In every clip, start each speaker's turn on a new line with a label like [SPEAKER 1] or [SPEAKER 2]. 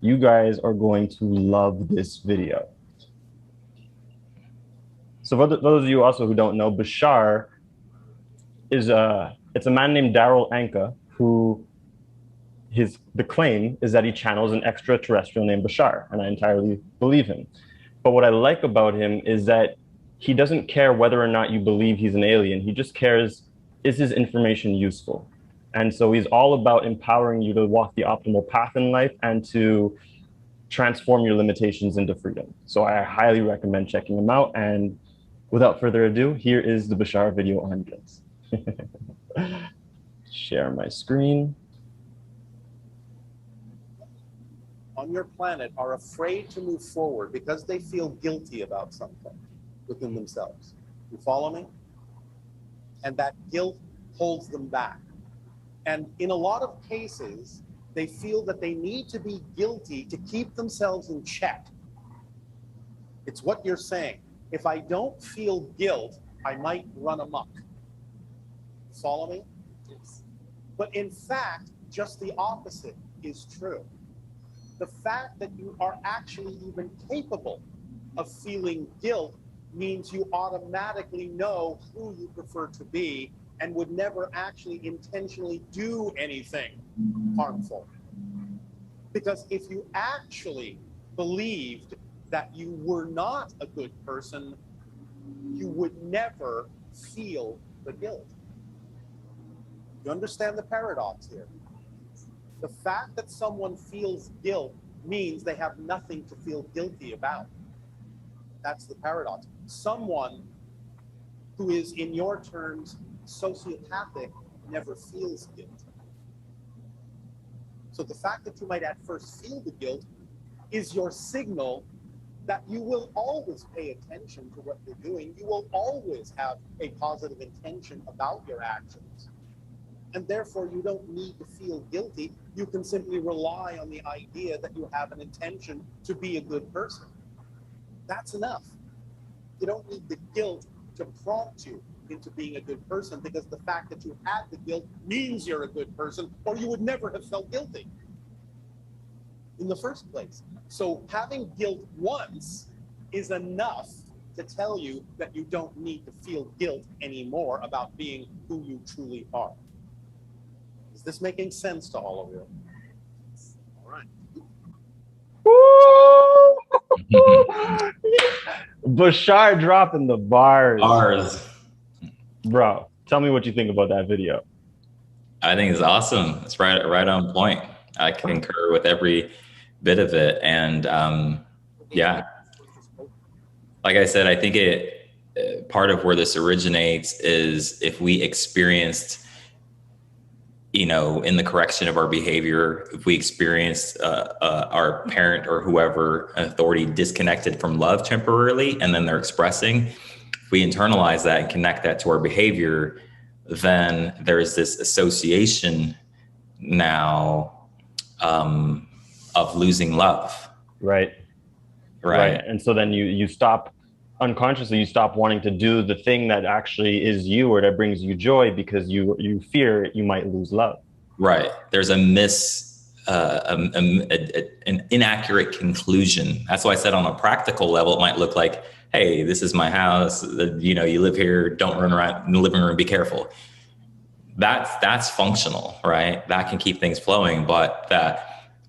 [SPEAKER 1] You guys are going to love this video. So for those of you also who don't know, Bashar is it's a man named Daryl Anka who the claim is that he channels an extraterrestrial named Bashar, and I entirely believe him. But what I like about him is that he doesn't care whether or not you believe he's an alien. He just cares, is his information useful? And so he's all about empowering you to walk the optimal path in life and to transform your limitations into freedom. So I highly recommend checking him out. And without further ado, here is the Bashar video on guilt. Share my screen.
[SPEAKER 2] On your planet are afraid to move forward because they feel guilty about something within themselves. You follow me? And that guilt holds them back. And in a lot of cases, they feel that they need to be guilty to keep themselves in check. It's what you're saying. If I don't feel guilt, I might run amok. Follow me? Yes. But in fact, just the opposite is true. The fact that you are actually even capable of feeling guilt means you automatically know who you prefer to be and would never actually intentionally do anything harmful. Because if you actually believed that you were not a good person, you would never feel the guilt. You understand the paradox here? The fact that someone feels guilt means they have nothing to feel guilty about. That's the paradox. Someone who is, in your terms, sociopathic never feels guilt. So the fact that you might at first feel the guilt is your signal that you will always pay attention to what you're doing. You will always have a positive intention about your actions. And therefore, you don't need to feel guilty. You can simply rely on the idea that you have an intention to be a good person. That's enough. You don't need the guilt to prompt you into being a good person, because the fact that you had the guilt means you're a good person, or you would never have felt guilty in the first place. So having guilt once is enough to tell you that you don't need to feel guilt anymore about being who you truly are. Is this making sense to all of you? All right.
[SPEAKER 1] Bashar dropping the bars.
[SPEAKER 3] Bars.
[SPEAKER 1] Bro, tell me what you think about that video.
[SPEAKER 3] I think it's awesome. It's right on point. I concur with every bit of it. And yeah, like I said, I think part of where this originates is if we experienced, in the correction of our behavior, if we experienced our parent or whoever, authority, disconnected from love temporarily, and then they're expressing, if we internalize that and connect that to our behavior, then there's this association now of losing love.
[SPEAKER 1] Right. And so then you stop unconsciously, you stop wanting to do the thing that actually is you or that brings you joy, because you fear you might lose love.
[SPEAKER 3] Right. There's an inaccurate conclusion. That's why I said on a practical level, it might look like, hey, this is my house. You live here. Don't run around in the living room. Be careful. That's functional, right? That can keep things flowing. But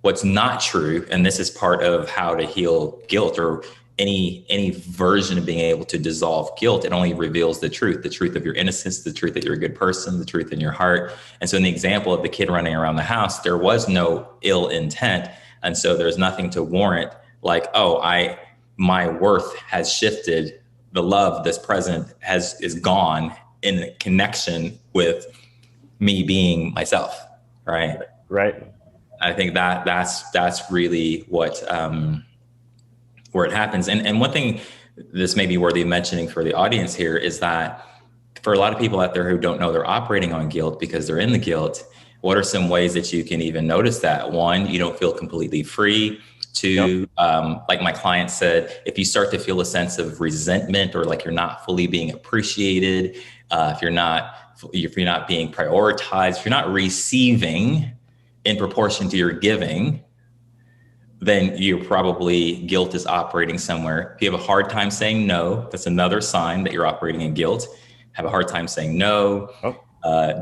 [SPEAKER 3] what's not true, and this is part of how to heal guilt or any version of being able to dissolve guilt, it only reveals the truth of your innocence, the truth that you're a good person, the truth in your heart. And so in the example of the kid running around the house, there was no ill intent. And so there's nothing to warrant like, my worth has shifted. The love that's present is gone in connection with me being myself. Right.
[SPEAKER 1] Right.
[SPEAKER 3] I think that's really what, where it happens. And one thing, this may be worthy of mentioning for the audience here, is that for a lot of people out there who don't know they're operating on guilt because they're in the guilt, what are some ways that you can even notice that? One, you don't feel completely free. Two, like my client said, if you start to feel a sense of resentment or like you're not fully being appreciated, if you're not being prioritized, if you're not receiving in proportion to your giving, then you're probably guilt is operating somewhere. If you have a hard time saying no, that's another sign that you're operating in guilt. Have a hard time saying no.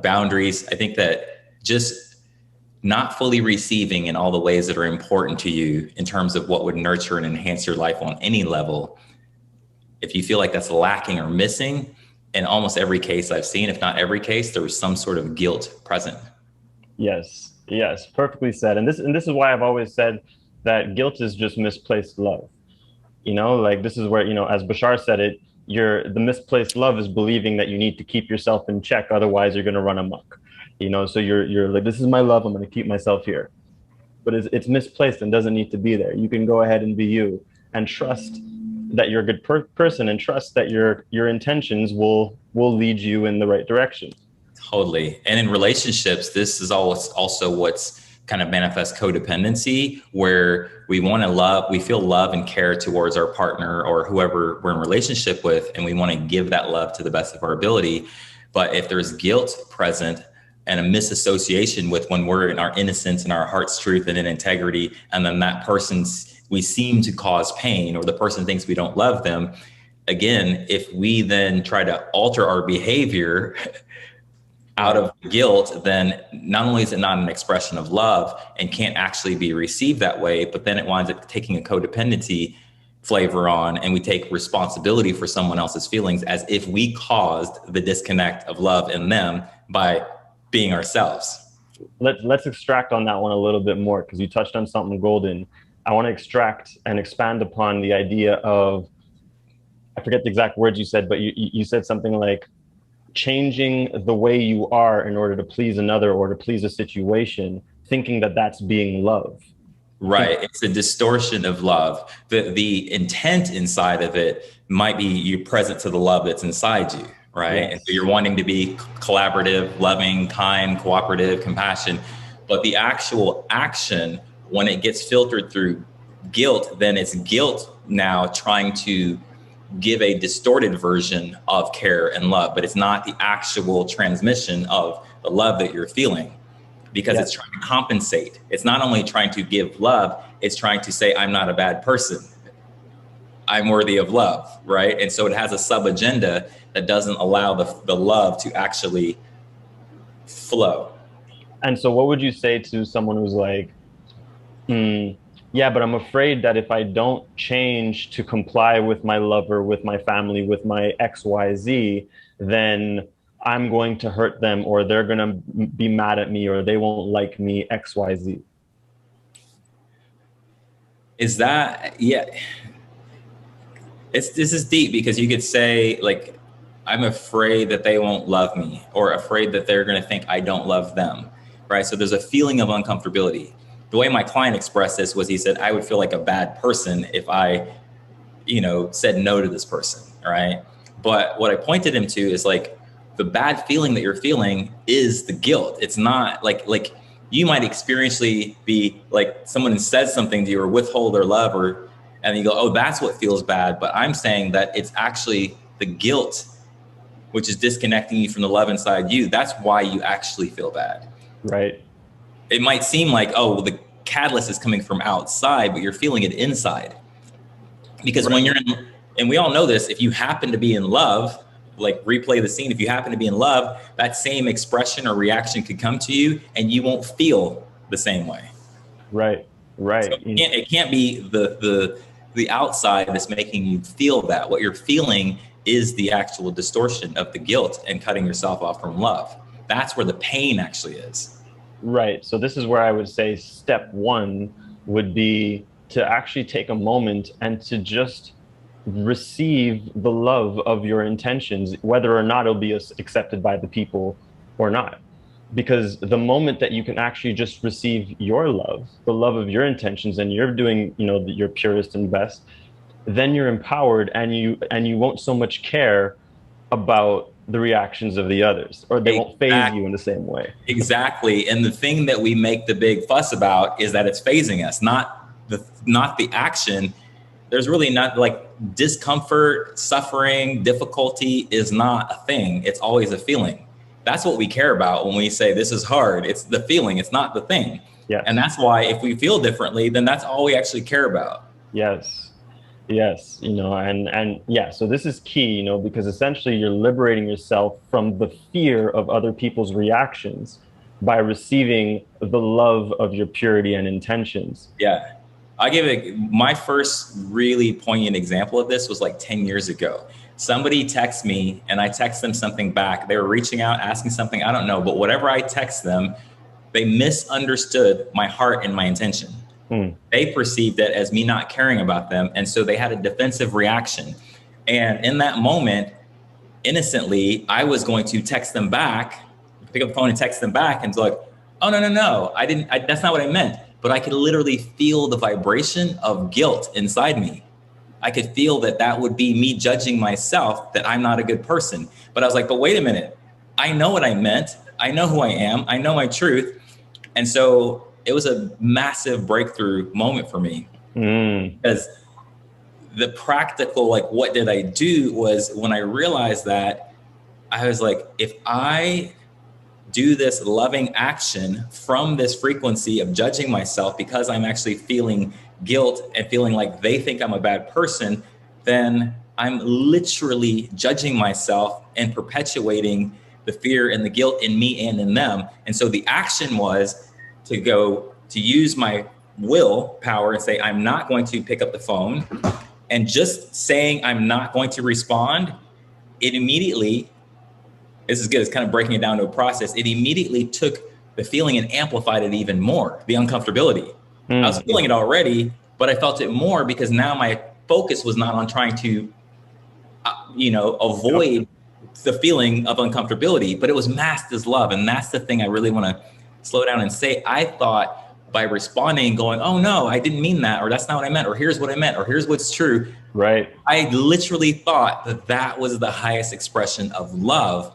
[SPEAKER 3] Boundaries. I think that just not fully receiving in all the ways that are important to you in terms of what would nurture and enhance your life on any level. If you feel like that's lacking or missing, in almost every case I've seen, if not every case, there was some sort of guilt present.
[SPEAKER 1] Yes, yes, perfectly said. And this is why I've always said that guilt is just misplaced love. You know, like this is where, you know, as Bashar said it, the misplaced love is believing that you need to keep yourself in check, otherwise you're going to run amok. You know, so you're like, this is my love, I'm going to keep myself here. But it's misplaced and doesn't need to be there. You can go ahead and be you and trust that you're a good person, and trust that your intentions will lead you in the right direction.
[SPEAKER 3] Totally. And in relationships, this is also what's kind of manifest codependency, where we want to love, we feel love and care towards our partner or whoever we're in relationship with, and we want to give that love to the best of our ability. But if there's guilt present and a misassociation with when we're in our innocence and our heart's truth and in integrity, and then that we seem to cause pain, or the person thinks we don't love them. Again, if we then try to alter our behavior out of guilt, then not only is it not an expression of love and can't actually be received that way, but then it winds up taking a codependency flavor on, and we take responsibility for someone else's feelings as if we caused the disconnect of love in them by being ourselves.
[SPEAKER 1] Let's extract on that one a little bit more, because you touched on something golden. I want to extract and expand upon the idea of, I forget the exact words you said, but you said something like changing the way you are in order to please another or to please a situation, thinking that that's being love.
[SPEAKER 3] Right. It's a distortion of love. The intent inside of it might be you present to the love that's inside you, right? Yes. And so you're wanting to be collaborative, loving, kind, cooperative, compassion, but the actual action, when it gets filtered through guilt, then it's guilt now trying to give a distorted version of care and love, but it's not the actual transmission of the love that you're feeling, because It's trying to compensate. It's not only trying to give love, it's trying to say, I'm not a bad person. I'm worthy of love, right? And so it has a sub-agenda that doesn't allow the love to actually flow.
[SPEAKER 1] And so what would you say to someone who's like, yeah, but I'm afraid that if I don't change to comply with my lover, with my family, with my XYZ, then I'm going to hurt them, or they're going to be mad at me, or they won't like me, XYZ.
[SPEAKER 3] Is that, yeah. This is deep, because you could say, like, I'm afraid that they won't love me, or afraid that they're going to think I don't love them, right? So there's a feeling of uncomfortability. The way my client expressed this was, he said, I would feel like a bad person if I, said no to this person, right? But what I pointed him to is, like, the bad feeling that you're feeling is the guilt. It's not like you might experientially be like, someone says something to you or withhold their love, and you go, oh, that's what feels bad. But I'm saying that it's actually the guilt, which is disconnecting you from the love inside you. That's why you actually feel bad.
[SPEAKER 1] Right.
[SPEAKER 3] It might seem like, oh, well, the catalyst is coming from outside, but you're feeling it inside. Because when you're in, and we all know this, if you happen to be in love, like, replay the scene, if you happen to be in love, that same expression or reaction could come to you and you won't feel the same way.
[SPEAKER 1] Right. So
[SPEAKER 3] it can't be the outside that's making you feel that. What you're feeling is the actual distortion of the guilt and cutting yourself off from love. That's where the pain actually is.
[SPEAKER 1] Right. So this is where I would say step one would be to actually take a moment and to just receive the love of your intentions, whether or not it'll be accepted by the people or not. Because the moment that you can actually just receive your love, the love of your intentions, and you're doing, your purest and best, then you're empowered, and you won't so much care about the reactions of the others, or they won't phase you in the same way.
[SPEAKER 3] Exactly. And the thing that we make the big fuss about is that it's phasing us, not the action. There's really not, like, discomfort, suffering, difficulty is not a thing. It's always a feeling. That's what we care about when we say this is hard. It's the feeling. It's not the thing.
[SPEAKER 1] Yes.
[SPEAKER 3] And that's why if we feel differently, then that's all we actually care about.
[SPEAKER 1] Yes. Yes, and yeah, so this is key, because essentially you're liberating yourself from the fear of other people's reactions by receiving the love of your purity and intentions.
[SPEAKER 3] Yeah. I give it my first really poignant example of this was like 10 years ago. Somebody texted me and I text them something back. They were reaching out, asking something, I don't know, but whatever I text them, they misunderstood my heart and my intention. They perceived it as me not caring about them. And so they had a defensive reaction. And in that moment, innocently, I was going to text them back, pick up the phone and text them back and be like, oh, no, that's not what I meant. But I could literally feel the vibration of guilt inside me. I could feel that would be me judging myself, that I'm not a good person. But I was like, but wait a minute. I know what I meant. I know who I am. I know my truth. And so it was a massive breakthrough moment for me. Because the practical, like, what did I do was when I realized that, I was like, if I do this loving action from this frequency of judging myself because I'm actually feeling guilt and feeling like they think I'm a bad person, then I'm literally judging myself and perpetuating the fear and the guilt in me and in them. And so the action was to use my willpower and say, I'm not going to pick up the phone. And just saying I'm not going to respond, it immediately, this is good, it's kind of breaking it down to a process. It immediately took the feeling and amplified it even more, the uncomfortability. I was feeling it already, but I felt it more because now my focus was not on trying to, avoid the feeling of uncomfortability, but it was masked as love. And that's the thing I really want to slow down and say. I thought by responding, going, oh no, I didn't mean that, or that's not what I meant, or here's what I meant, or here's what's true.
[SPEAKER 1] Right.
[SPEAKER 3] I literally thought that was the highest expression of love.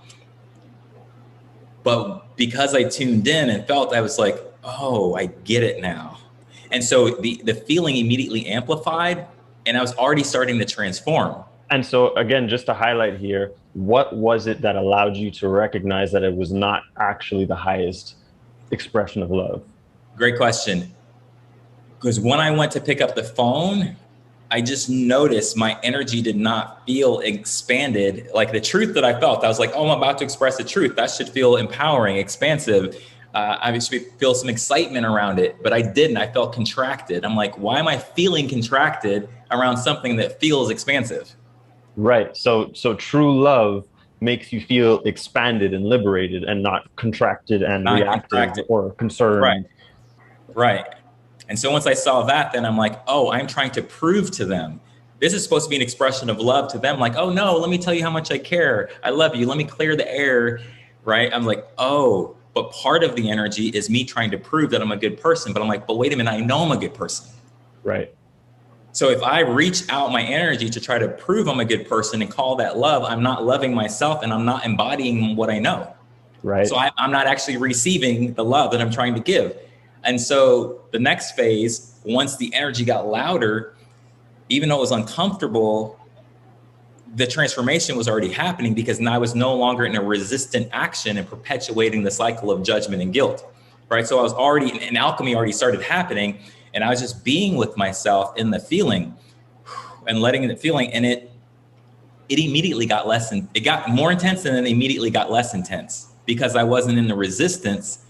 [SPEAKER 3] But because I tuned in and felt, I was like, oh, I get it now. And so the feeling immediately amplified, and I was already starting to transform.
[SPEAKER 1] And so again, just to highlight here, what was it that allowed you to recognize that it was not actually the highest expression of love?
[SPEAKER 3] Great question. Because when I went to pick up the phone, I just noticed my energy did not feel expanded. Like the truth that I felt, I was like, oh, I'm about to express the truth. That should feel empowering, expansive. I should feel some excitement around it, but I didn't. I felt contracted. I'm like, why am I feeling contracted around something that feels expansive?
[SPEAKER 1] Right. So true love makes you feel expanded and liberated and not contracted and reactive or concerned.
[SPEAKER 3] Right. And so once I saw that, then I'm like, oh, I'm trying to prove to them. This is supposed to be an expression of love to them. Like, oh no, let me tell you how much I care. I love you. Let me clear the air. Right. I'm like, oh, but part of the energy is me trying to prove that I'm a good person. But I'm like, but wait a minute, I know I'm a good person.
[SPEAKER 1] Right.
[SPEAKER 3] So if I reach out my energy to try to prove I'm a good person and call that love, I'm not loving myself and I'm not embodying what I know.
[SPEAKER 1] Right.
[SPEAKER 3] So I'm not actually receiving the love that I'm trying to give. And so the next phase, once the energy got louder, even though it was uncomfortable, the transformation was already happening because now I was no longer in a resistant action and perpetuating the cycle of judgment and guilt, right? So I was already, and alchemy already started happening, and I was just being with myself in the feeling and letting it feeling, and it immediately got it got more intense and then immediately got less intense because I wasn't in the resistance,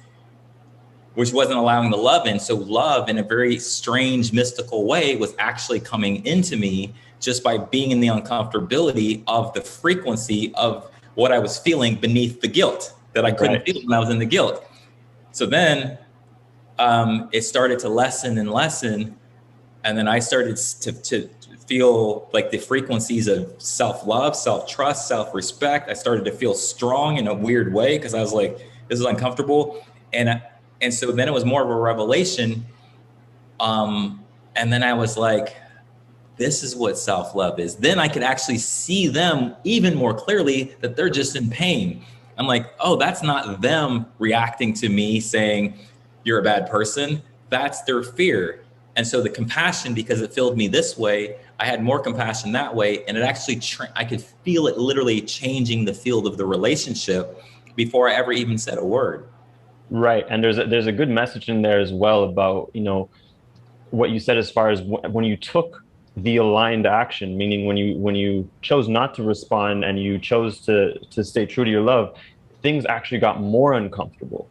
[SPEAKER 3] which wasn't allowing the love in. So love in a very strange, mystical way was actually coming into me just by being in the uncomfortability of the frequency of what I was feeling beneath the guilt that I couldn't feel when I was in the guilt. So then it started to lessen and lessen. And then I started to feel like the frequencies of self-love, self-trust, self-respect. I started to feel strong in a weird way because I was like, this is uncomfortable. And so then it was more of a revelation. And then I was like, this is what self-love is. Then I could actually see them even more clearly that they're just in pain. I'm like, oh, that's not them reacting to me saying, you're a bad person. That's their fear. And so the compassion, because it filled me this way, I had more compassion that way. And it actually, I could feel it literally changing the field of the relationship before I ever even said a word.
[SPEAKER 1] Right. And there's a good message in there as well about, what you said as far as when you took the aligned action, meaning when you chose not to respond and you chose to stay true to your love, things actually got more uncomfortable.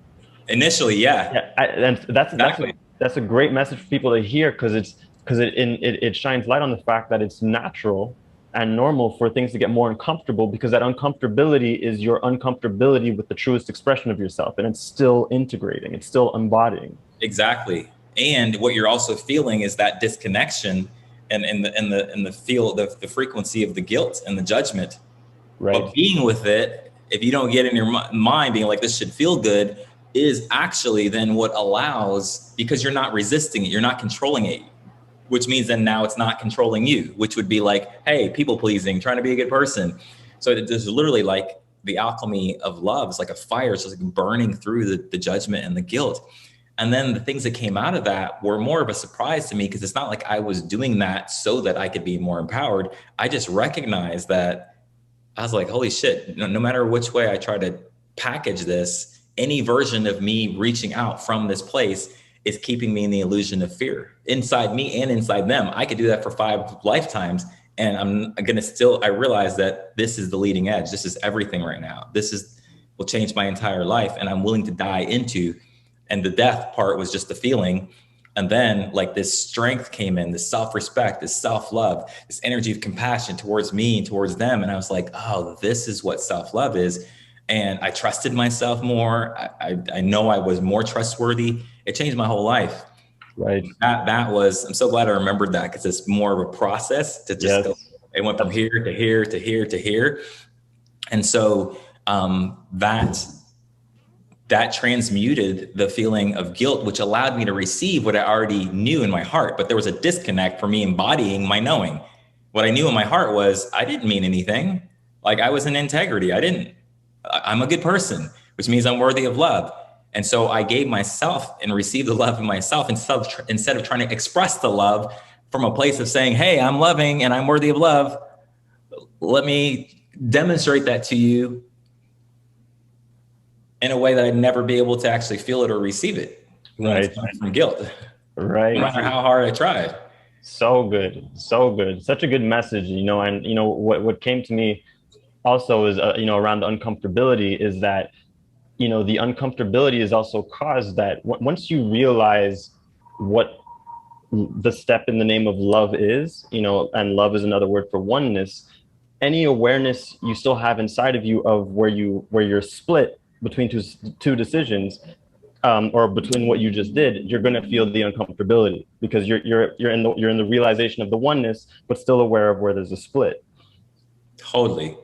[SPEAKER 3] Initially, yeah,
[SPEAKER 1] Yeah, and
[SPEAKER 3] exactly.
[SPEAKER 1] that's a great message for people to hear because it shines light on the fact that it's natural and normal for things to get more uncomfortable because that uncomfortability is your uncomfortability with the truest expression of yourself, and it's still integrating, it's still embodying.
[SPEAKER 3] Exactly. And what you're also feeling is that disconnection and the feel the frequency of the guilt and the judgment.
[SPEAKER 1] Right.
[SPEAKER 3] But being with it, if you don't get in your mind being like this should feel good, is actually then what allows, because you're not resisting it, you're not controlling it, which means then now it's not controlling you, which would be like, hey, people pleasing, trying to be a good person. So it is literally like the alchemy of love. It's like a fire. It's just like burning through the judgment and the guilt. And then the things that came out of that were more of a surprise to me because it's not like I was doing that so that I could be more empowered. I just recognized that I was like, holy shit, no matter which way I try to package this, any version of me reaching out from this place is keeping me in the illusion of fear inside me and inside them. I could do that for 5 lifetimes. And I'm going to still, I realize that this is the leading edge. This is everything right now. Will change my entire life. And I'm willing to die into. And the death part was just the feeling. And then like this strength came in, this self-respect, this self-love, this energy of compassion towards me and towards them. And I was like, oh, this is what self-love is. And I trusted myself more. I know I was more trustworthy. It changed my whole life.
[SPEAKER 1] Right.
[SPEAKER 3] That was, I'm so glad I remembered that because it's more of a process to just go. It went from here to here to here to here. And so that transmuted the feeling of guilt, which allowed me to receive what I already knew in my heart. But there was a disconnect for me embodying my knowing. What I knew in my heart was I didn't mean anything. Like I was in integrity. I'm a good person, which means I'm worthy of love. And so I gave myself and received the love of myself instead of trying to express the love from a place of saying, hey, I'm loving and I'm worthy of love. Let me demonstrate that to you in a way that I'd never be able to actually feel it or receive it.
[SPEAKER 1] Right.
[SPEAKER 3] From guilt.
[SPEAKER 1] Right.
[SPEAKER 3] No matter how hard I tried.
[SPEAKER 1] So good. So good. Such a good message, and what came to me also is, around the uncomfortability is that, the uncomfortability is also caused that once you realize what the step in the name of love is, and love is another word for oneness, any awareness you still have inside of you of where you're split between two decisions, or between what you just did, you're going to feel the uncomfortability because you're in the realization of the oneness, but still aware of where there's a split.
[SPEAKER 3] Totally.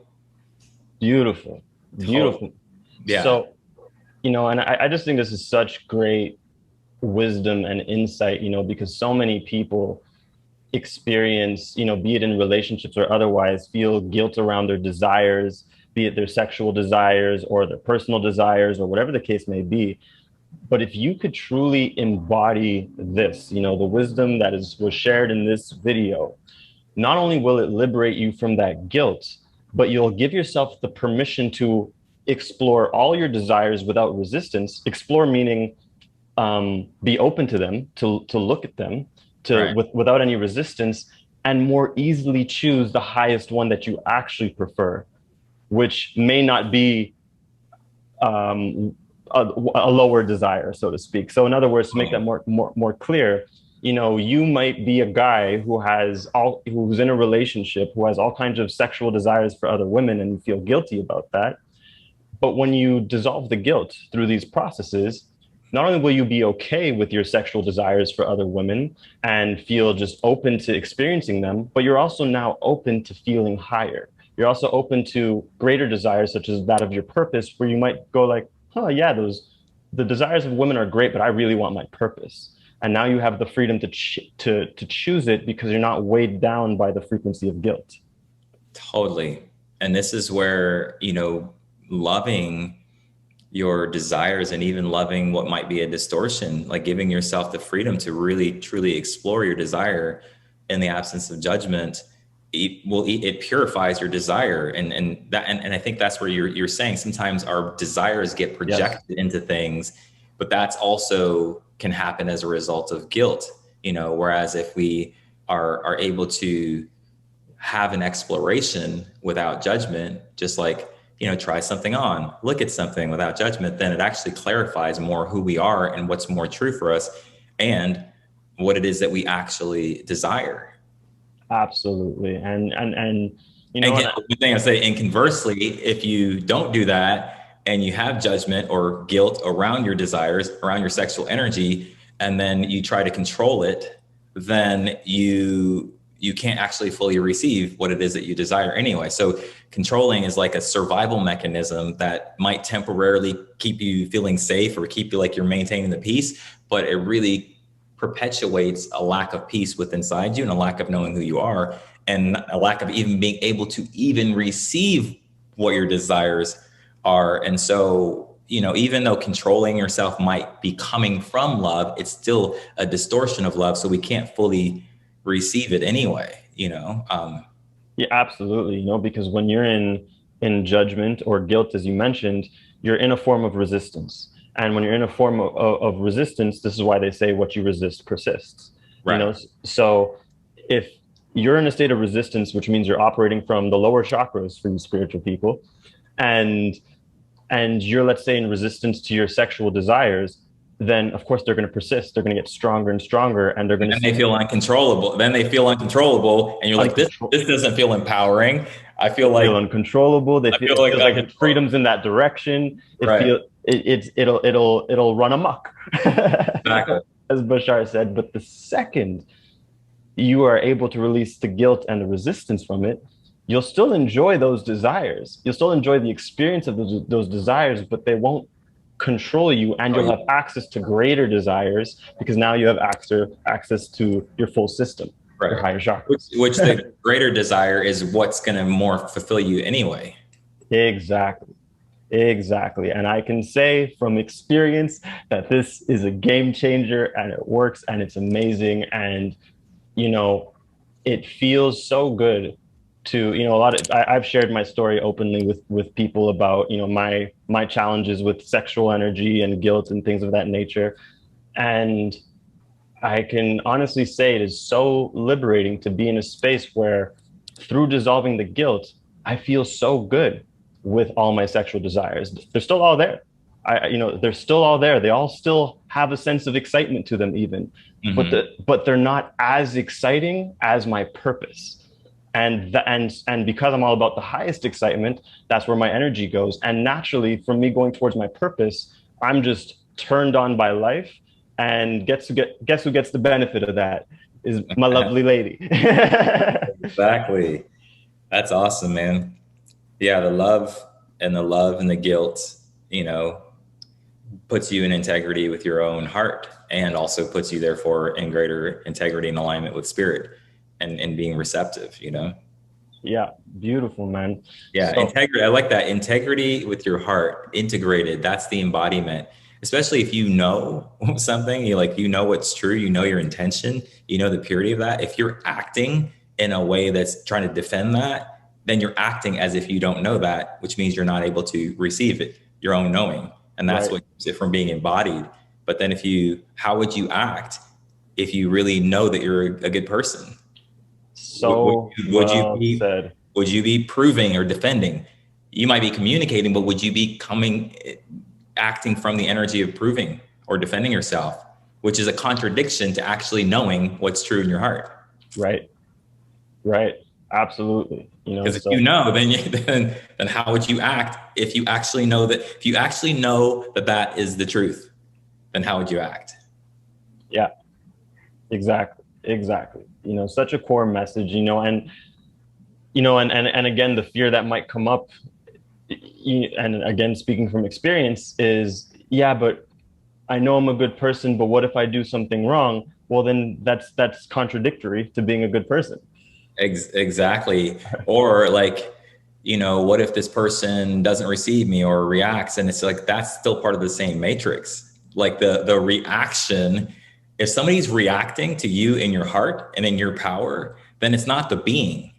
[SPEAKER 1] Beautiful.
[SPEAKER 3] Yeah.
[SPEAKER 1] So, and I just think this is such great wisdom and insight, because so many people experience, be it in relationships or otherwise, feel guilt around their desires, be it their sexual desires or their personal desires or whatever the case may be. But if you could truly embody this, the wisdom that was shared in this video, not only will it liberate you from that guilt, but you'll give yourself the permission to explore all your desires without resistance. Explore meaning be open to them, to look at them, without any resistance, and more easily choose the highest one that you actually prefer, which may not be a lower desire, so to speak. So in other words, to make that more clear, you might be a guy who's in a relationship, who has all kinds of sexual desires for other women, and you feel guilty about that. But when you dissolve the guilt through these processes, not only will you be okay with your sexual desires for other women and feel just open to experiencing them, but you're also now open to feeling higher. You're also open to greater desires, such as that of your purpose, where you might go like, yeah, the desires of women are great, but I really want my purpose. And now you have the freedom to choose it because you're not weighed down by the frequency of guilt.
[SPEAKER 3] Totally. And this is where, loving your desires and even loving what might be a distortion, like giving yourself the freedom to really, truly explore your desire in the absence of judgment, it purifies your desire. And I think that's where you're saying sometimes our desires get projected into things but that's also can happen as a result of guilt, you know, whereas if we are able to have an exploration without judgment, just like, you know, try something on, look at something without judgment, then it actually clarifies more who we are and what's more true for us and what it is that we actually desire.
[SPEAKER 1] Absolutely. And you know
[SPEAKER 3] And
[SPEAKER 1] what?
[SPEAKER 3] one thing I say, and conversely, if you don't do that and you have judgment or guilt around your desires, around your sexual energy, and then you try to control it, then you can't actually fully receive what it is that you desire anyway. So controlling is like a survival mechanism that might temporarily keep you feeling safe or keep you like you're maintaining the peace, but it really perpetuates a lack of peace within inside you and a lack of knowing who you are and a lack of even being able to even receive what your desires are. And so, you know, even though controlling yourself might be coming from love, it's still a distortion of love. So we can't fully receive it anyway, you know?
[SPEAKER 1] Yeah, absolutely. You know, because when you're in judgment or guilt, as you mentioned, you're in a form of resistance. And when you're in a form of resistance, this is why they say what you resist persists. You
[SPEAKER 3] Right.
[SPEAKER 1] know, so if you're in a state of resistance, which means you're operating from the lower chakras for you spiritual people, and you're, let's say, in resistance to your sexual desires, then of course they're going to persist. They're going to get stronger and stronger, and they're going
[SPEAKER 3] And
[SPEAKER 1] to
[SPEAKER 3] then they feel uncontrollable. Then they feel uncontrollable. And you're like,
[SPEAKER 1] uncontrol
[SPEAKER 3] this doesn't feel empowering. I feel
[SPEAKER 1] feel
[SPEAKER 3] like,
[SPEAKER 1] uncontrollable.
[SPEAKER 3] I feel
[SPEAKER 1] It
[SPEAKER 3] like
[SPEAKER 1] feels like it's freedom's in that direction. It
[SPEAKER 3] right.
[SPEAKER 1] feel it'll run amok,
[SPEAKER 3] Exactly.
[SPEAKER 1] as Bashar said. But the second you are able to release the guilt and the resistance from it, you'll still enjoy those desires. You'll still enjoy the experience of those desires, but they won't control you, and you'll have access to greater desires because now you have access to your full system, your
[SPEAKER 3] Right.
[SPEAKER 1] higher chakras.
[SPEAKER 3] Which the greater desire is what's going to more fulfill you anyway.
[SPEAKER 1] Exactly. Exactly. And I can say from experience that this is a game changer and it works and it's amazing. And, you know, it feels so good to, you know, I've shared my story openly with people about, you know, my challenges with sexual energy and guilt and things of that nature. And I can honestly say it is so liberating to be in a space where through dissolving the guilt, I feel so good with all my sexual desires. They're still all there. You know, they're still all there. They all still have a sense of excitement to them even, but they're not as exciting as my purpose. And because I'm all about the highest excitement, that's where my energy goes. And naturally, from me going towards my purpose, I'm just turned on by life. And guess who gets the benefit of that is my lovely lady.
[SPEAKER 3] Exactly. That's awesome, man. Yeah, the love and the guilt, you know, puts you in integrity with your own heart and also puts you therefore in greater integrity and alignment with spirit and being receptive, you know?
[SPEAKER 1] Yeah, beautiful, man.
[SPEAKER 3] Yeah,
[SPEAKER 1] So,
[SPEAKER 3] integrity. I like that. Integrity with your heart, integrated. That's the embodiment. Especially if you know something, you know what's true, you know your intention, you know the purity of that. If you're acting in a way that's trying to defend that, then you're acting as if you don't know that, which means you're not able to receive it, your own knowing. And that's
[SPEAKER 1] right.
[SPEAKER 3] what keeps it from being embodied. But then how would you act if you really know that you're a good person?
[SPEAKER 1] So
[SPEAKER 3] Would you
[SPEAKER 1] well
[SPEAKER 3] be
[SPEAKER 1] said.
[SPEAKER 3] would you be proving or defending? You might be communicating, but would you be acting from the energy of proving or defending yourself, which is a contradiction to actually knowing what's true in your heart?
[SPEAKER 1] Right. Right. Absolutely. You know,
[SPEAKER 3] Because if
[SPEAKER 1] so
[SPEAKER 3] you know, then how would you act if you actually know that? If you actually know that that is the truth, then how would you act?
[SPEAKER 1] yeah, exactly. Exactly. You know, such a core message, you know, and you know, and again, the fear that might come up, and again, speaking from experience, is yeah, but I know I'm a good person, but what if I do something wrong? Well, then that's contradictory to being a good person.
[SPEAKER 3] Exactly. Or like, you know, what if this person doesn't receive me or reacts? And it's like, that's still part of the same matrix. Like the reaction, if somebody's reacting to you in your heart and in your power, then it's not the being.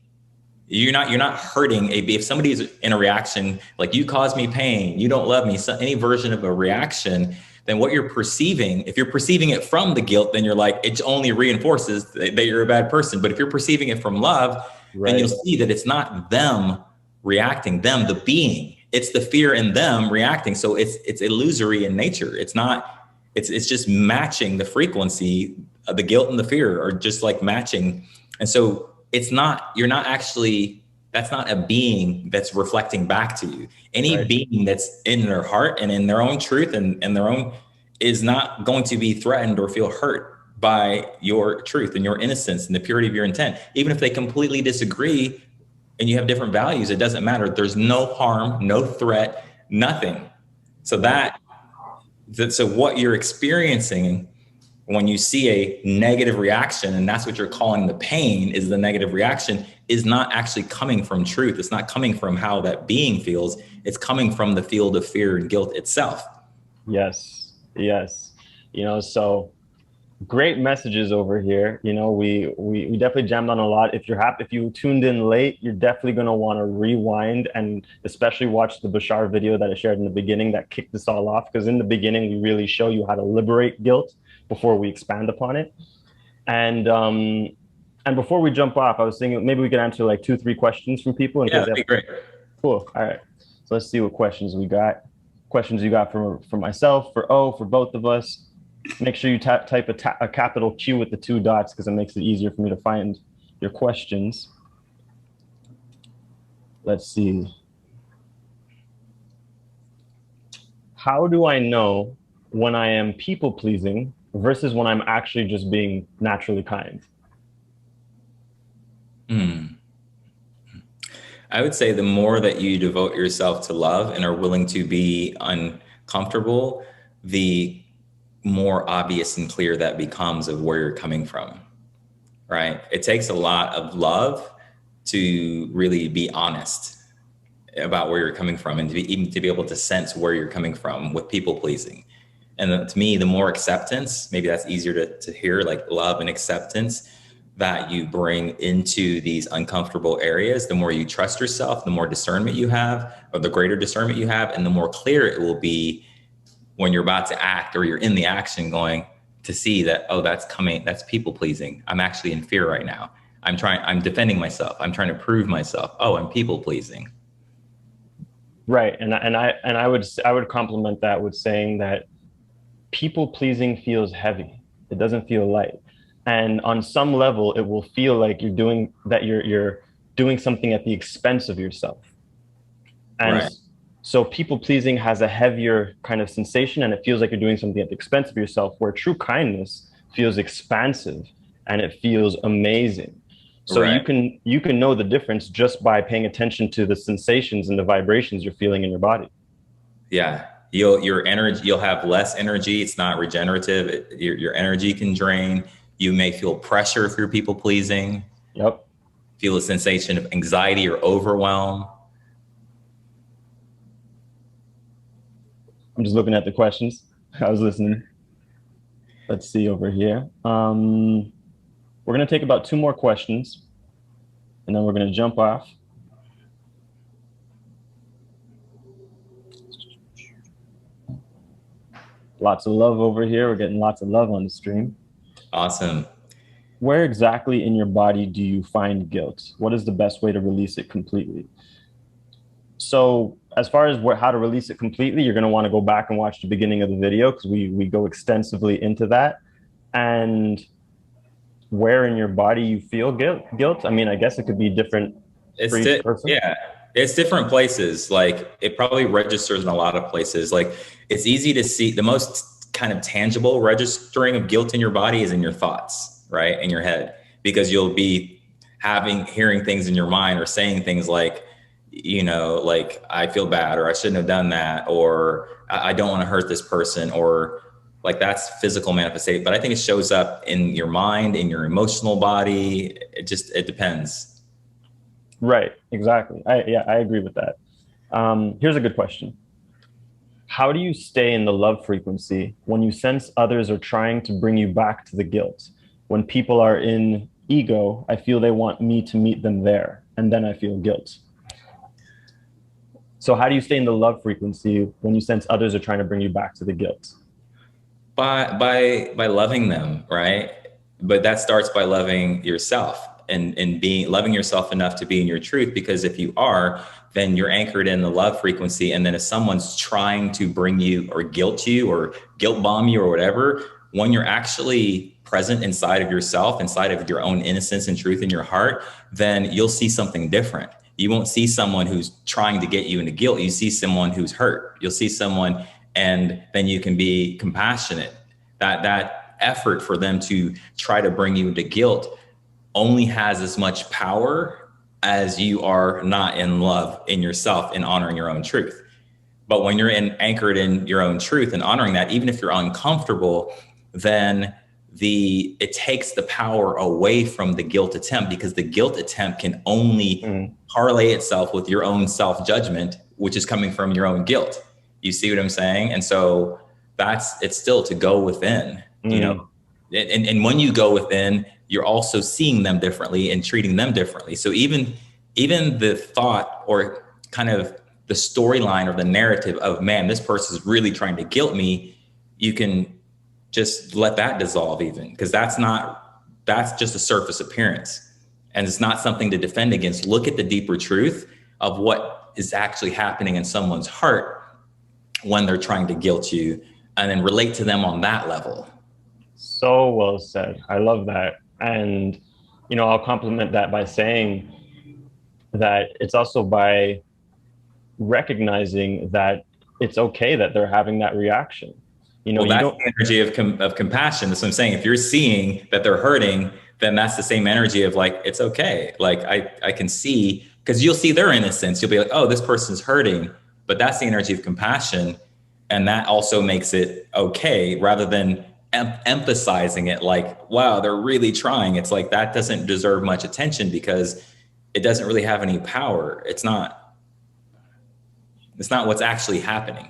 [SPEAKER 3] You're not hurting if somebody's in a reaction, like you cause me pain, you don't love me, so any version of a reaction, then what you're perceiving, if you're perceiving it from the guilt, then you're like, it only reinforces that you're a bad person. But if you're perceiving it from love, then you'll see that it's not them reacting, them, the being, it's the fear in them reacting. So it's illusory in nature. It's not, it's just matching the frequency of the guilt and the fear are just like matching. And so it's not, you're not actually, that's not a being that's reflecting back to you. Any being that's in their heart and in their own truth and their own is not going to be threatened or feel hurt by your truth and your innocence and the purity of your intent. Even if they completely disagree and you have different values, it doesn't matter. There's no harm, no threat, nothing. So so what you're experiencing when you see a negative reaction, and that's what you're calling the pain, is the negative reaction, is not actually coming from truth. It's not coming from how that being feels. It's coming from the field of fear and guilt itself.
[SPEAKER 1] Yes. You know, so great messages over here. You know, we definitely jammed on a lot. If you tuned in late, you're definitely going to want to rewind and especially watch the Bashar video that I shared in the beginning that kicked this all off. Because in the beginning, we really show you how to liberate guilt before we expand upon it. And before we jump off, I was thinking maybe we could answer like 2-3 questions from people.
[SPEAKER 3] Yeah, that'd be great.
[SPEAKER 1] Cool. All right. So let's see what questions we got. Questions you got for myself, for both of us. Make sure you type a capital Q with the 2 dots because it makes it easier for me to find your questions. Let's see. How do I know when I am people pleasing versus when I'm actually just being naturally kind?
[SPEAKER 3] I would say the more that you devote yourself to love and are willing to be uncomfortable, the more obvious and clear that becomes of where you're coming from, right? It takes a lot of love to really be honest about where you're coming from and even to be able to sense where you're coming from with people pleasing. And to me, the more acceptance, maybe that's easier to hear, like love and acceptance that you bring into these uncomfortable areas, the more you trust yourself, the more discernment you have, or the greater discernment you have, and the more clear it will be when you're about to act or you're in the action going to see that, oh, that's coming, that's people pleasing. I'm actually in fear right now. I'm defending myself. I'm trying to prove myself. Oh, I'm people pleasing.
[SPEAKER 1] Right. And I would complement that with saying that people pleasing feels heavy. It doesn't feel light. And on some level, it will feel like you're doing something at the expense of yourself. And so people pleasing has a heavier kind of sensation, and it feels like you're doing something at the expense of yourself, where true kindness feels expansive and it feels amazing. So you can know the difference just by paying attention to the sensations and the vibrations you're feeling in your body.
[SPEAKER 3] Yeah. You'll have less energy. It's not regenerative. Your energy can drain. You may feel pressure if you're people pleasing.
[SPEAKER 1] Yep.
[SPEAKER 3] Feel a sensation of anxiety or overwhelm.
[SPEAKER 1] I'm just looking at the questions. I was listening. Let's see over here. We're going to take about 2 more questions, and then we're going to jump off. Lots of love over here. We're getting lots of love on the stream.
[SPEAKER 3] Awesome.
[SPEAKER 1] Where exactly in your body do you find guilt? What is the best way to release it completely? So as far as how to release it completely, you're going to want to go back and watch the beginning of the video because we go extensively into that. And where in your body you feel guilt? I mean, I guess it could be different for each person.
[SPEAKER 3] Yeah, it's different places. Like it probably registers in a lot of places. Like it's easy to see. The most kind of tangible registering of guilt in your body is in your thoughts, right? In your head, because you'll be hearing things in your mind or saying things like, you know, like I feel bad, or I shouldn't have done that, or I don't want to hurt this person, or like that's physical manifestation. But I think it shows up in your mind, in your emotional body. It depends.
[SPEAKER 1] Right. Exactly. I agree with that. Here's a good question. How do you stay in the love frequency when you sense others are trying to bring you back to the guilt? When people are in ego, I feel they want me to meet them there, and then I feel guilt. So how do you stay in the love frequency when you sense others are trying to bring you back to the guilt?
[SPEAKER 3] By loving them, right? But that starts by loving yourself and being loving yourself enough to be in your truth. Because if you are, then you're anchored in the love frequency. And then if someone's trying to bring you or guilt bomb you or whatever, when you're actually present inside of yourself, inside of your own innocence and truth in your heart, then you'll see something different. You won't see someone who's trying to get you into guilt. You see someone who's hurt. You'll see someone, and then you can be compassionate. That effort for them to try to bring you into guilt only has as much power as you are not in love in yourself and honoring your own truth. But when you're anchored in your own truth and honoring that, even if you're uncomfortable, then it takes the power away from the guilt attempt, because the guilt attempt can only parlay itself with your own self-judgment, which is coming from your own guilt. You see what I'm saying? And so it's still to go within, you know, and when you go within, you're also seeing them differently and treating them differently. So even the thought or kind of the storyline or the narrative of, man, this person is really trying to guilt me, you can just let that dissolve, even, because that's just a surface appearance, and it's not something to defend against. Look at the deeper truth of what is actually happening in someone's heart when they're trying to guilt you, and then relate to them on that level.
[SPEAKER 1] So well said. I love that. And, you know, I'll complement that by saying that it's also by recognizing that it's okay that they're having that reaction. You know,
[SPEAKER 3] well, that's the energy of compassion. That's what I'm saying. If you're seeing that they're hurting, then that's the same energy of like, it's okay. Like I can see, because you'll see their innocence. You'll be like, oh, this person's hurting, but that's the energy of compassion. And that also makes it okay, rather than emphasizing it like, wow, they're really trying. It's like, that doesn't deserve much attention because it doesn't really have any power. It's not what's actually happening.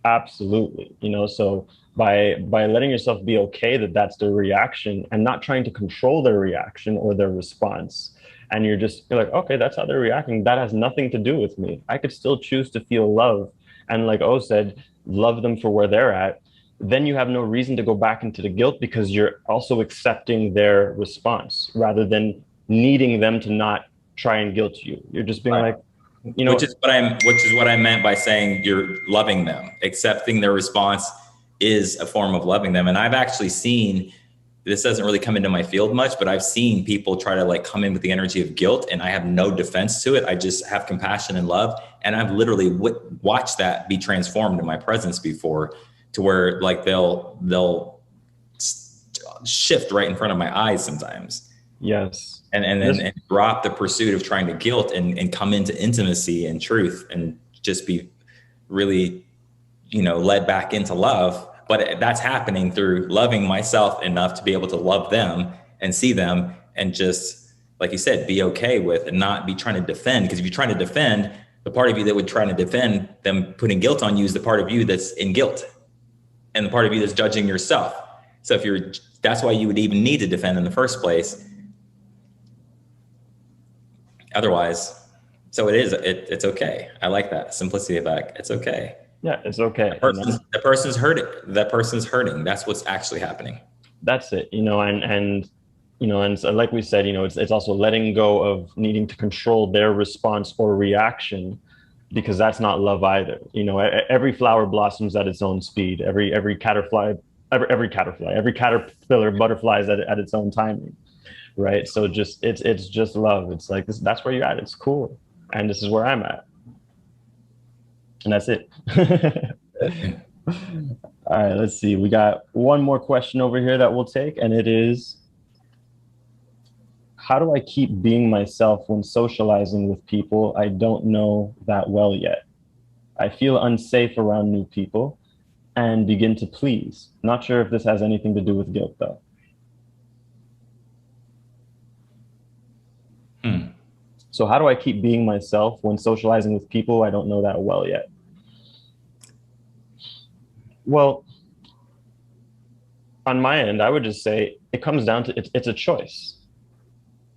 [SPEAKER 1] Absolutely. You know, so by letting yourself be okay that that's their reaction and not trying to control their reaction or their response, and you're like, okay, that's how they're reacting. That has nothing to do with me. I could still choose to feel love. And like O said, love them for where they're at. Then you have no reason to go back into the guilt, because you're also accepting their response rather than needing them to not try and guilt you. You're just being
[SPEAKER 3] right.
[SPEAKER 1] Like, you know,
[SPEAKER 3] which is what I meant by saying you're loving them. Accepting their response is a form of loving them. And I've actually seen, this doesn't really come into my field much, but I've seen people try to like come in with the energy of guilt, and I have no defense to it. I just have compassion and love. And I've literally watched that be transformed in my presence before, to where like they'll shift right in front of my eyes sometimes.
[SPEAKER 1] Yes.
[SPEAKER 3] And drop the pursuit of trying to guilt and come into intimacy and truth, and just be really, you know, led back into love. But that's happening through loving myself enough to be able to love them and see them, and just, like you said, be okay with, and not be trying to defend. Because if you're trying to defend, the part of you that would try to defend them putting guilt on you is the part of you that's in guilt, and the part of you that's judging yourself. So that's why you would even need to defend in the first place. Otherwise, so it's okay. I like that simplicity of that. It's okay.
[SPEAKER 1] Yeah, it's okay.
[SPEAKER 3] The person's hurting. That person's hurting. That's what's actually happening.
[SPEAKER 1] That's it. You know, and you know, and so like we said, you know, it's also letting go of needing to control their response or reaction, because that's not love either. You know, every flower blossoms at its own speed. Every caterpillar, butterflies at its own timing. Right. So it's just love. It's like that's where you're at. It's cool. And this is where I'm at. And that's it. All right, let's see. We got one more question over here that we'll take. And it is, how do I keep being myself when socializing with people I don't know that well yet? I feel unsafe around new people and begin to please. Not sure if this has anything to do with guilt, though. So how do I keep being myself when socializing with people I don't know that well yet? Well, on my end, I would just say it comes down to it's a choice,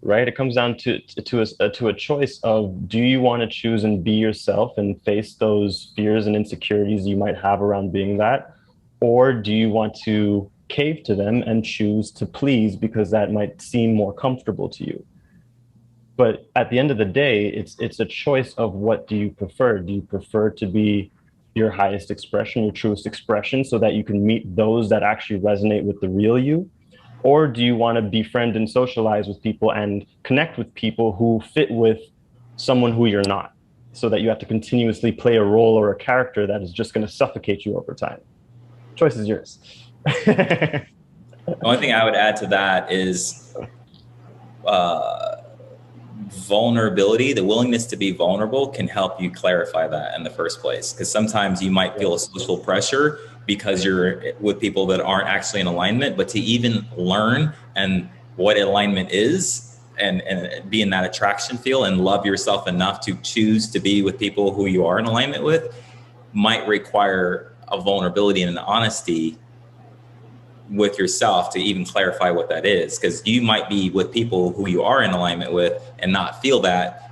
[SPEAKER 1] right? It comes down to a choice of, do you want to choose and be yourself and face those fears and insecurities you might have around being that, or do you want to choose and be yourself and accept that, you know, that's just who you are, and Or do you want to cave to them and choose to please because that might seem more comfortable to you? But at the end of the day, it's a choice of what do you prefer? Do you prefer to be your highest expression, your truest expression, so that you can meet those that actually resonate with the real you? Or do you want to befriend and socialize with people and connect with people who fit with someone who you're not, so that you have to continuously play a role or a character that is just going to suffocate you over time? Choice is yours.
[SPEAKER 3] The only thing I would add to that is vulnerability. The willingness to be vulnerable can help you clarify that in the first place, because sometimes you might feel a social pressure because you're with people that aren't actually in alignment. But to even learn and what alignment is, and be in that attraction field and love yourself enough to choose to be with people who you are in alignment with, might require a vulnerability and an honesty with yourself to even clarify what that is, because you might be with people who you are in alignment with and not feel that,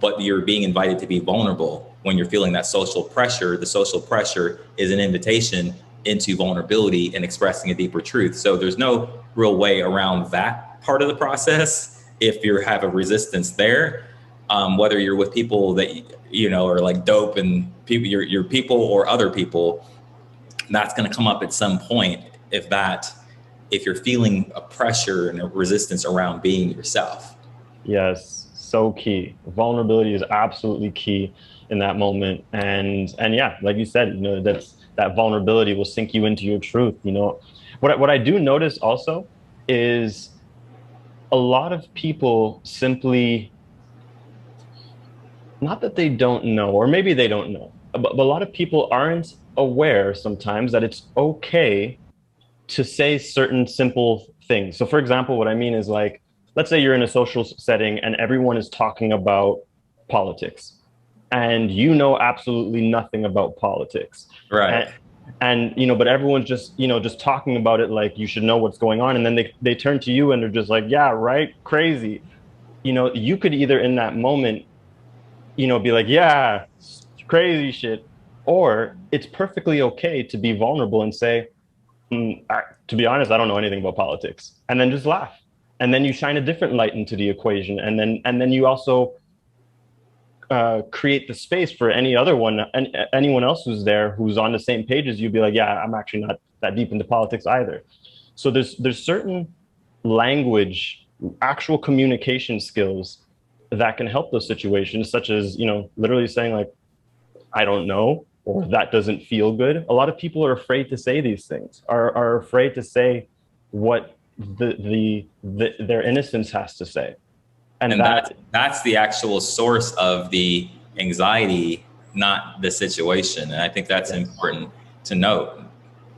[SPEAKER 3] but you're being invited to be vulnerable when you're feeling that social pressure. The social pressure is an invitation into vulnerability and expressing a deeper truth. So there's no real way around that part of the process if you have a resistance there. Whether you're with people that you know are like dope and people, your people, or other people, that's going to come up at some point. If you're feeling a pressure and a resistance around being yourself.
[SPEAKER 1] Yes, so key. Vulnerability is absolutely key in that moment. And yeah, like you said, that vulnerability will sink you into your truth. What I do notice also is a lot of people simply, not that they don't know, or maybe they don't know, but a lot of people aren't aware sometimes that it's okay to say certain simple things. So, for example, what I mean is, like, let's say you're in a social setting and everyone is talking about politics, and you know absolutely nothing about politics.
[SPEAKER 3] Right.
[SPEAKER 1] But everyone's just talking about it like you should know what's going on. And then they turn to you and they're just like, yeah, right, crazy. You could either in that moment, be like, yeah, crazy shit. Or it's perfectly okay to be vulnerable and say, to be honest, I don't know anything about politics, and then just laugh, and then you shine a different light into the equation, and then you also create the space for anyone else who's there who's on the same page as you. Be like, yeah, I'm actually not that deep into politics either. So there's certain language, actual communication skills that can help those situations, such as literally saying, like, I don't know, or that doesn't feel good. A lot of people are afraid to say these things, are afraid to say what their innocence has to say.
[SPEAKER 3] And that's the actual source of the anxiety, not the situation. And I think that's important to note.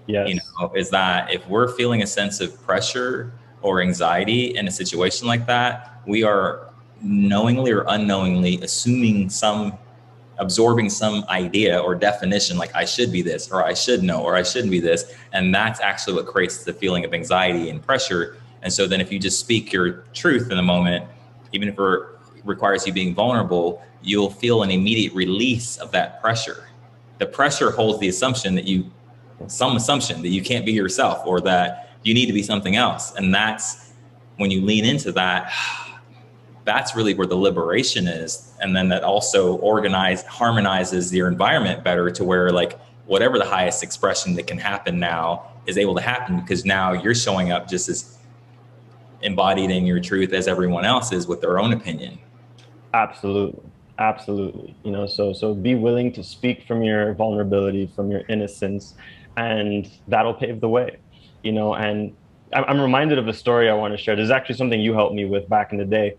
[SPEAKER 1] Yes.
[SPEAKER 3] Is that if we're feeling a sense of pressure or anxiety in a situation like that, we are knowingly or unknowingly absorbing some idea or definition, like I should be this, or I should know, or I shouldn't be this. And that's actually what creates the feeling of anxiety and pressure. And so then if you just speak your truth in a moment, even if it requires you being vulnerable, you'll feel an immediate release of that pressure. The pressure holds the assumption that you can't be yourself, or that you need to be something else. And that's when you lean into that, that's really where the liberation is. And then that also harmonizes your environment better, to where, like, whatever the highest expression that can happen now is able to happen, because now you're showing up just as embodied in your truth as everyone else is with their own opinion.
[SPEAKER 1] Absolutely. So be willing to speak from your vulnerability, from your innocence, and that'll pave the way. And I'm reminded of a story I want to share. There's actually something you helped me with back in the day,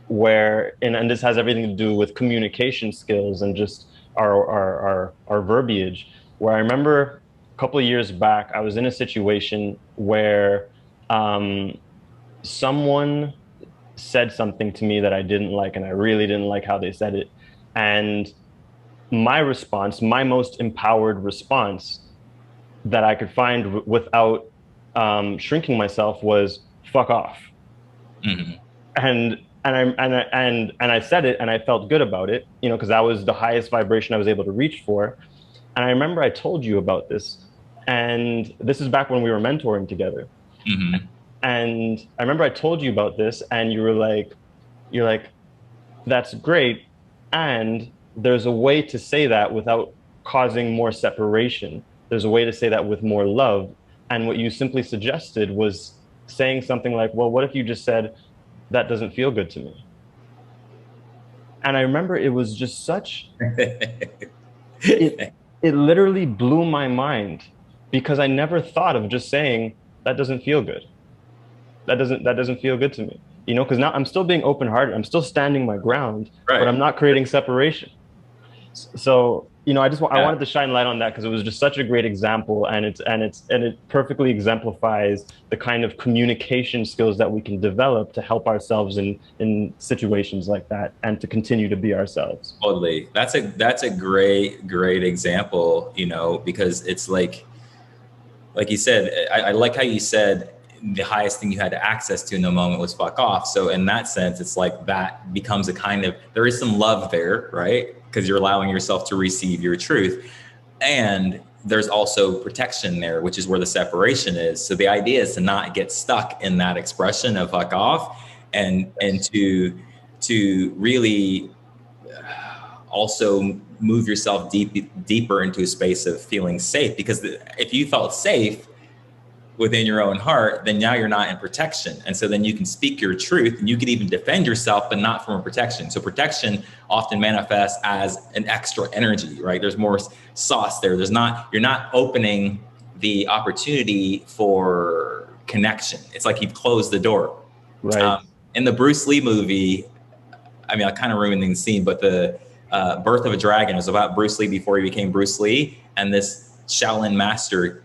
[SPEAKER 1] where and this has everything to do with communication skills and just our verbiage. Where I remember a couple of years back, I was in a situation where someone said something to me that I didn't like, and I really didn't like how they said it. And my response, my most empowered response that I could find without shrinking myself, was "fuck off."
[SPEAKER 3] Mm-hmm.
[SPEAKER 1] And I said it, and I felt good about it, because that was the highest vibration I was able to reach for. And I remember I told you about this. And this is back when we were mentoring together.
[SPEAKER 3] Mm-hmm.
[SPEAKER 1] And I remember I told you about this, and you're like, that's great. And there's a way to say that without causing more separation. There's a way to say that with more love. And what you simply suggested was saying something like, well, what if you just said, that doesn't feel good to me? And I remember it was just such, it, it literally blew my mind because I never thought of just saying, that doesn't feel good. That doesn't feel good to me, because now I'm still being open hearted, I'm still standing my ground, but I'm
[SPEAKER 3] Right.
[SPEAKER 1] not creating separation. So I
[SPEAKER 3] Yeah.
[SPEAKER 1] wanted to shine light on that because it was just such a great example, and it perfectly exemplifies the kind of communication skills that we can develop to help ourselves in situations like that and to continue to be ourselves.
[SPEAKER 3] Totally. That's a great example, because it's like you said, I like how you said the highest thing you had access to in the moment was fuck off. So in that sense, it's like that becomes a kind of, there is some love there, right? Because you're allowing yourself to receive your truth. And there's also protection there, which is where the separation is. So the idea is to not get stuck in that expression of fuck off, and to really also move yourself deeper into a space of feeling safe. Because if you felt safe within your own heart, then now you're not in protection. And so then you can speak your truth and you can even defend yourself, but not from a protection. So protection often manifests as an extra energy, right? There's more sauce there. You're not opening the opportunity for connection. It's like you've closed the door.
[SPEAKER 1] Right.
[SPEAKER 3] In the Bruce Lee movie, I mean, I kind of ruined the scene, but the Birth of a Dragon was about Bruce Lee before he became Bruce Lee. And this Shaolin master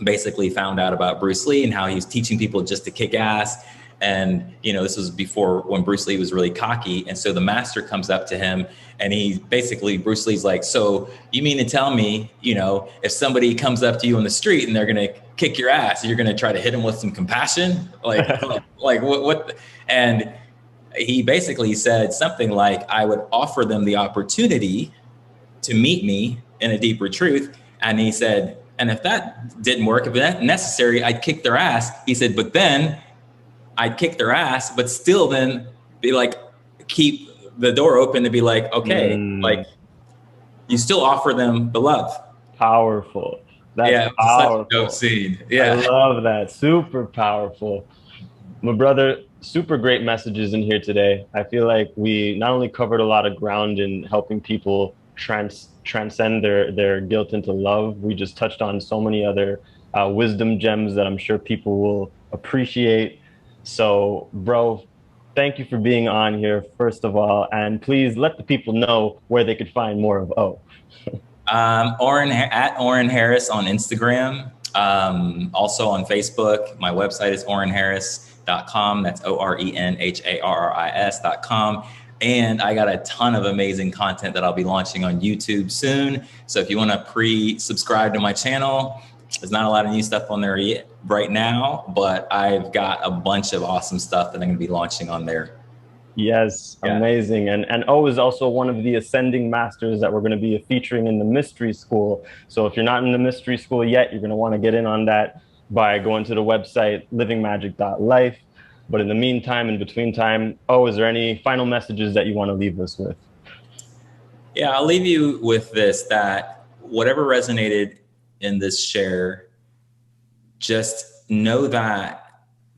[SPEAKER 3] basically found out about Bruce Lee and how he was teaching people just to kick ass. And, this was before when Bruce Lee was really cocky. And so the master comes up to him and Bruce Lee's like, so you mean to tell me, if somebody comes up to you on the street and they're going to kick your ass, you're going to try to hit them with some compassion? Like what? And he basically said something like, I would offer them the opportunity to meet me in a deeper truth. And he said, and if that didn't work, if that necessary, I'd kick their ass. He said, but then I'd kick their ass, but still then be like, keep the door open to be like, okay, like you still offer them the love.
[SPEAKER 1] Powerful. That's
[SPEAKER 3] It's such a
[SPEAKER 1] powerful.
[SPEAKER 3] dope scene.
[SPEAKER 1] I
[SPEAKER 3] Yeah.
[SPEAKER 1] love that. Super powerful. My brother, super great messages in here today. I feel like we not only covered a lot of ground in helping people transcend their guilt into love, we just touched on so many other wisdom gems that I'm sure people will appreciate. So, bro, thank you for being on here, first of all. And please let the people know where they could find more of O.
[SPEAKER 3] Oren at Oren Harris on Instagram. Also on Facebook. My website is orenharris.com. That's ORENHARRIS.com. And I got a ton of amazing content that I'll be launching on YouTube soon. So if you want to pre-subscribe to my channel, there's not a lot of new stuff on there yet right now, but I've got a bunch of awesome stuff that I'm going to be launching on there.
[SPEAKER 1] Yes,
[SPEAKER 3] Yeah.
[SPEAKER 1] amazing. And O is also one of the ascending masters that we're going to be featuring in the mystery school. So if you're not in the mystery school yet, you're going to want to get in on that by going to the website livingmagic.life. But in the meantime, in between time, O, is there any final messages that you want to leave us with?
[SPEAKER 3] Yeah, I'll leave you with this, that whatever resonated in this share, just know that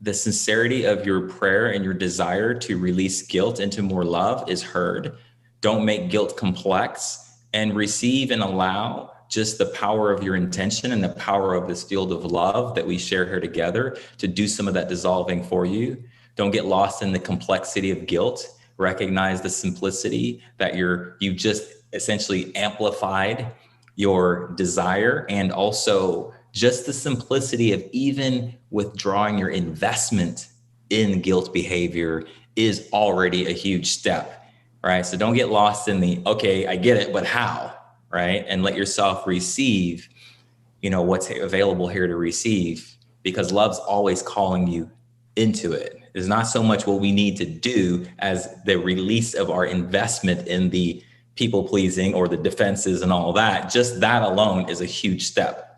[SPEAKER 3] the sincerity of your prayer and your desire to release guilt into more love is heard. Don't make guilt complex, and receive and allow just the power of your intention and the power of this field of love that we share here together to do some of that dissolving for you. Don't get lost in the complexity of guilt. Recognize the simplicity that you just essentially amplified your desire, and also just the simplicity of even withdrawing your investment in guilt behavior is already a huge step, right? So don't get lost in the, okay, I get it, but how, right? And let yourself receive, what's available here to receive, because love's always calling you into it. It's not so much what we need to do as the release of our investment in the people pleasing or the defenses and all that. Just that alone is a huge step.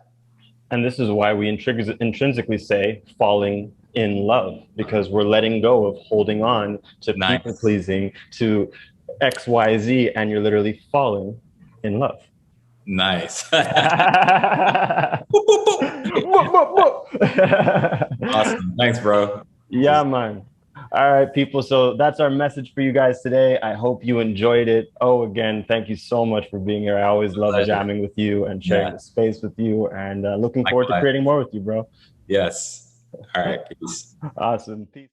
[SPEAKER 1] And this is why we intrinsically say falling in love, because we're letting go of holding on to
[SPEAKER 3] Nice.
[SPEAKER 1] people pleasing, to XYZ, and you're literally falling in love.
[SPEAKER 3] Nice. Awesome. Thanks, bro.
[SPEAKER 1] Yeah, man. All right, people. So that's our message for you guys today. I hope you enjoyed it. Oh, again, thank you so much for being here. I always love jamming with you and sharing the space with you, and looking forward to creating more with you, bro.
[SPEAKER 3] Yes. All right. Peace.
[SPEAKER 1] Awesome. Peace.